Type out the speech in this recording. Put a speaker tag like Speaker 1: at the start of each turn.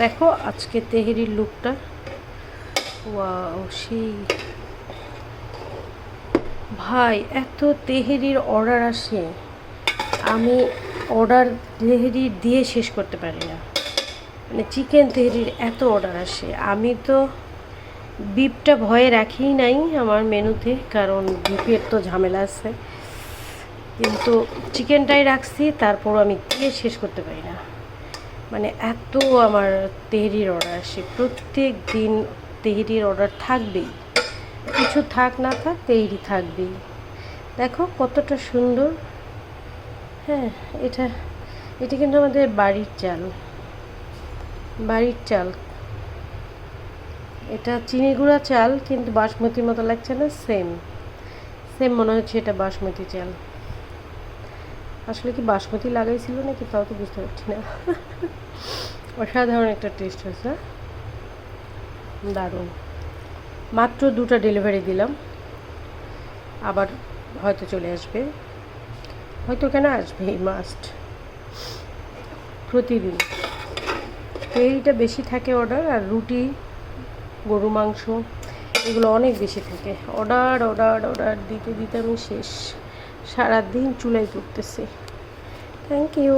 Speaker 1: দেখো আজকে তেহেরির লুকটা, ওয়াও সেই ভাই, এত তেহেরির অর্ডার আসে, আমি অর্ডার তেহেরি দিয়ে শেষ করতে পারি না। মানে চিকেন তেহেরির এত অর্ডার আসে, আমি তো বিফটা ভয়ে রাখিই নাই আমার মেনুতে, কারণ বিফের তো ঝামেলা আছে, কিন্তু চিকেনটাই রাখছি, তারপর আমি দিয়ে শেষ করতে পারি না। মানে এত আমার তেহেরির অর্ডার আসে, প্রত্যেক দিন তেহেরির অর্ডার থাকবেই, কিছু থাক না থাক তেহেরি থাকবেই। দেখো কতটা সুন্দর। হ্যাঁ, এটা এটা কিন্তু আমাদের বাড়ির চাল, বাড়ির চাল। এটা চিনি গুঁড়া চাল, কিন্তু বাসমতির মতো লাগছে না, সেম সেম মনে হচ্ছে এটা বাসমতি চাল। আসলে কি বাসমতি লাগাইছিল নাকি তাও তো বুঝতে পারছি না। অসাধারণ একটা টেস্ট হয়েছে, দারুণ। মাত্র 2টা ডেলিভারি দিলাম, আবার হয়তো চলে আসবে, হয়তো কেন আসবে, মাস্ট প্রতিদিন। তেলটা বেশি থাকে অর্ডার, আর রুটি, গরু মাংস এগুলো অনেক বেশি থাকে। অর্ডার অর্ডার অর্ডার দিতে দিতে আমি শেষ, সারাদিন চুলাই করতেছি। Thank you.